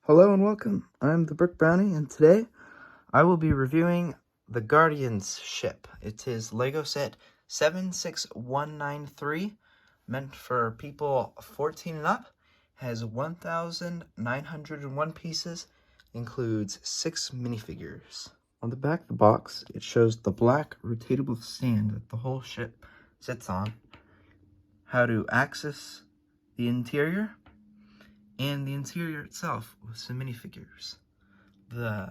Hello and welcome. I'm the Brick Brownie, and today I will be reviewing the Guardian's ship. It is Lego set 76193, meant for people 14 and up, has 1,901 pieces, includes 6 minifigures. On the back of the box, it shows the black rotatable stand that the whole ship sits on, how to access the interior, and the interior itself with some minifigures. The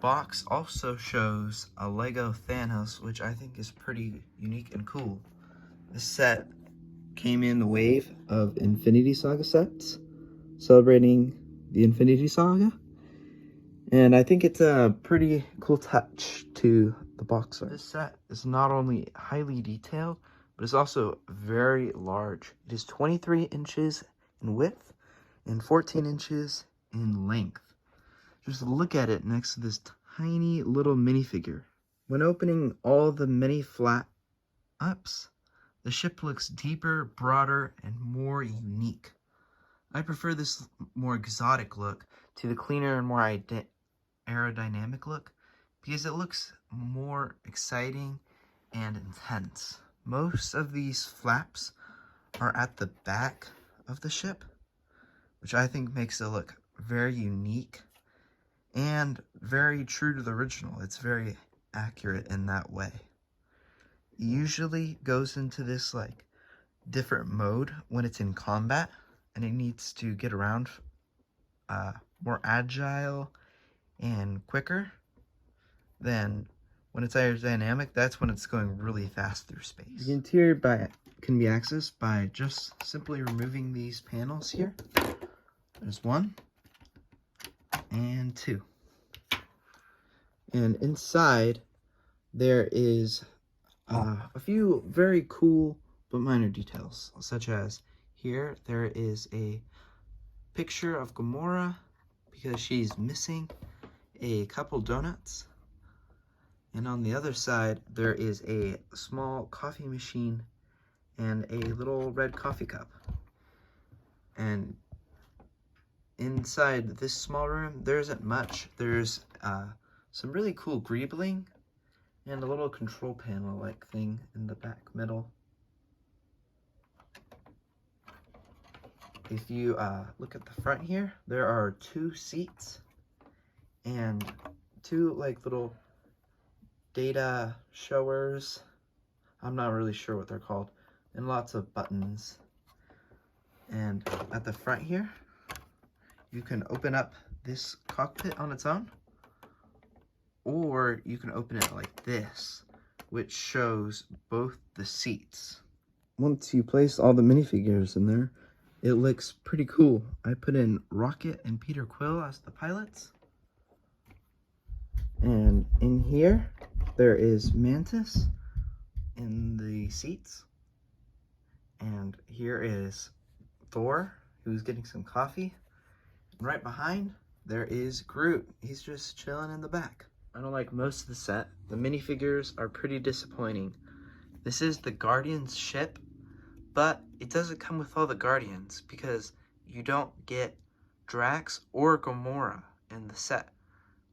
box also shows a Lego Thanos, which I think is pretty unique and cool. This set came in the wave of Infinity Saga sets, celebrating the Infinity Saga, and I think it's a pretty cool touch to the box art. This set is not only highly detailed, but it's also very large. It is 23 inches in width and 14 inches in length. Just look at it next to this tiny little minifigure. When opening all the mini flat ups, the ship looks deeper, broader, and more unique. I prefer this more exotic look to the cleaner and more aerodynamic look because it looks more exciting and intense. Most of these flaps are at the back of the ship, which I think makes it look very unique and very true to the original. It's very accurate in that way. It usually goes into this like different mode when it's in combat and it needs to get around more agile and quicker. Then when it's aerodynamic, that's when it's going really fast through space. The interior can be accessed by just simply removing these panels here. There's 1 and 2. And inside there is a few very cool but minor details, such as here there is a picture of Gamora because she's missing a couple donuts. And on the other side there is a small coffee machine and a little red coffee cup. And inside this small room, there isn't much. There's some really cool greebling and a little control panel like thing in the back middle. If you look at the front here, there are 2 seats and 2 like little data showers. I'm not really sure what they're called, and lots of buttons. And at the front here, you can open up this cockpit on its own, or you can open it like this, which shows both the seats. Once you place all the minifigures in there, it looks pretty cool. I put in Rocket and Peter Quill as the pilots. And in here, there is Mantis in the seats. And here is Thor, who's getting some coffee. And right behind, there is Groot. He's just chilling in the back. Unlike most of the set, the minifigures are pretty disappointing. This is the Guardian's ship, but it doesn't come with all the Guardians because you don't get Drax or Gamora in the set,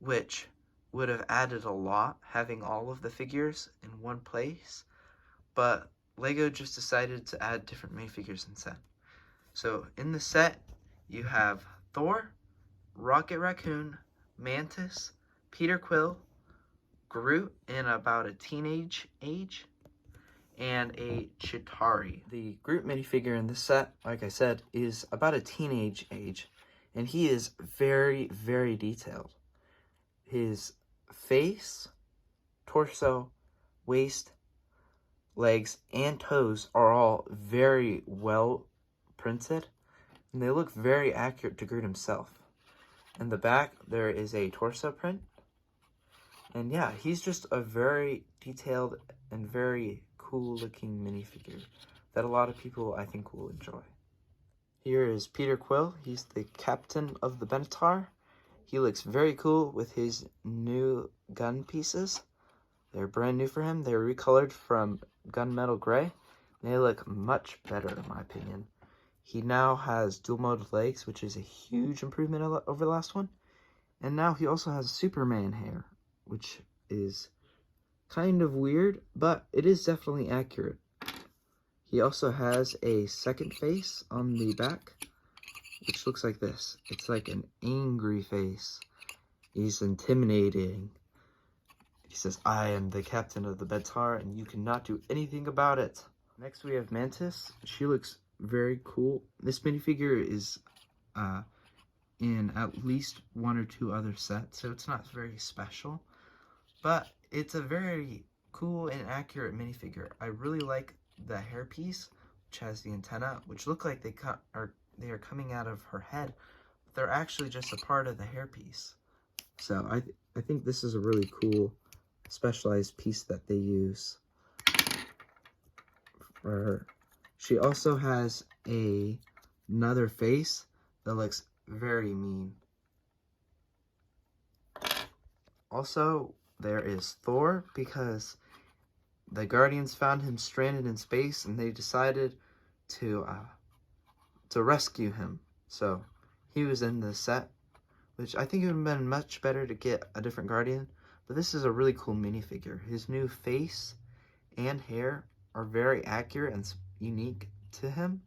which would have added a lot having all of the figures in one place, but Lego just decided to add different minifigures instead. So in the set, you have Thor, Rocket Raccoon, Mantis, Peter Quill, Groot in about a teenage age, and a Chitauri. The Groot minifigure in this set, like I said, is about a teenage age, and he is very, very detailed. His face, torso, waist, legs, and toes are all very well printed, and they look very accurate to Groot himself. In the back, there is a torso print. And yeah, he's just a very detailed and very cool looking minifigure that a lot of people I think will enjoy. Here is Peter Quill. He's the captain of the Benatar. He looks very cool with his new gun pieces. They're brand new for him. They're recolored from gunmetal gray. They look much better in my opinion. He now has dual mode legs, which is a huge improvement over the last one. And now he also has Superman hair, which is kind of weird, but it is definitely accurate. He also has a second face on the back, which looks like this. It's like an angry face. He's intimidating. He says, "I am the captain of the Benatar, and you cannot do anything about it." Next we have Mantis. She looks very cool. This minifigure is in at least 1 or 2 other sets, so it's not very special. But it's a very cool and accurate minifigure. I really like the hairpiece, which has the antenna, which look like they are coming out of her head. But they're actually just a part of the hairpiece. So I think this is a really cool specialized piece that they use for her. She also has another face that looks very mean. Also, there is Thor, because the Guardians found him stranded in space and they decided to rescue him. So he was in the set, which I think it would have been much better to get a different Guardian. But this is a really cool minifigure. His new face and hair are very accurate and unique to him.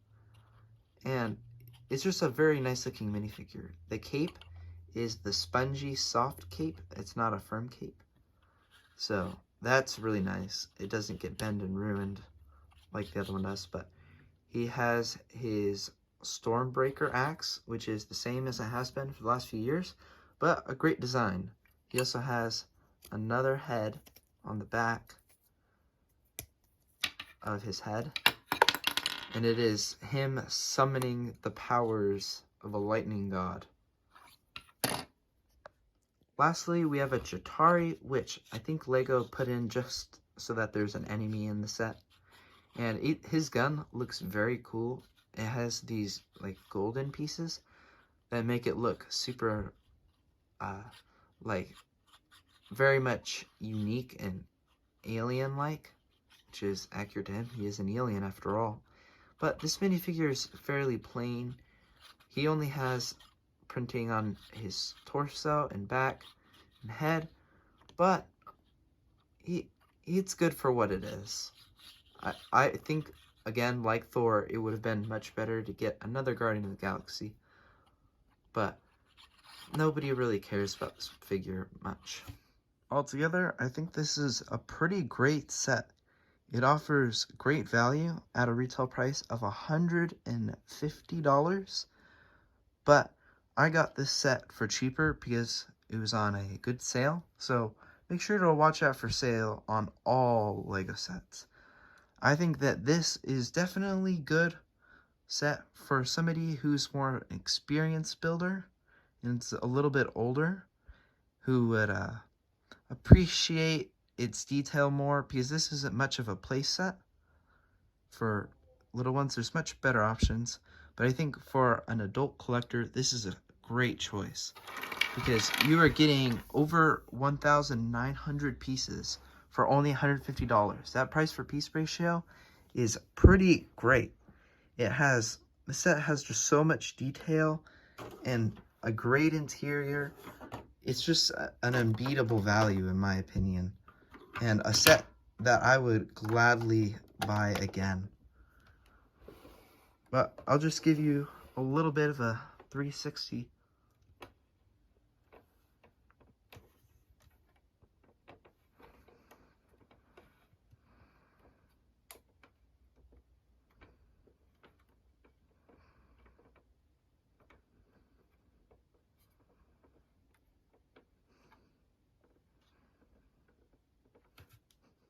And it's just a very nice looking minifigure. The cape is the spongy, soft cape. It's not a firm cape. So that's really nice. It doesn't get bent and ruined like the other one does. But he has his Stormbreaker axe, which is the same as it has been for the last few years, but a great design. He also has another head on the back of his head, and it is him summoning the powers of a lightning god. Lastly, we have a Chitauri, which I think Lego put in just so that there's an enemy in the set. And his gun looks very cool. It has these like golden pieces that make it look super, like very much unique and alien-like, which is accurate to him. He is an alien after all. But this minifigure is fairly plain. He only has printing on his torso and back and head, but it's good for what it is. I think, again, like Thor, it would have been much better to get another Guardian of the Galaxy, but nobody really cares about this figure much. Altogether, I think this is a pretty great set. It offers great value at a retail price of $150, but I got this set for cheaper because it was on a good sale, so make sure to watch out for sale on all Lego sets. I think that this is definitely good set for somebody who's more an experienced builder and it's a little bit older, who would appreciate its detail more, because this isn't much of a play set. For little ones, there's much better options, but I think for an adult collector, this is a great choice, because you are getting over 1,900 pieces for only $150. That price for piece ratio is pretty great. The set has just so much detail and a great interior. It's just an unbeatable value in my opinion, and a set that I would gladly buy again. But I'll just give you a little bit of a 360.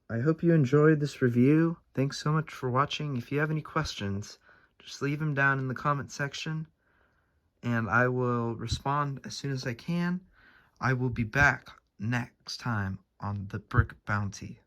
I hope you enjoyed this review. Thanks so much for watching. If you have any questions, just leave them down in the comment section, and I will respond as soon as I can. I will be back next time on the Brick Bounty.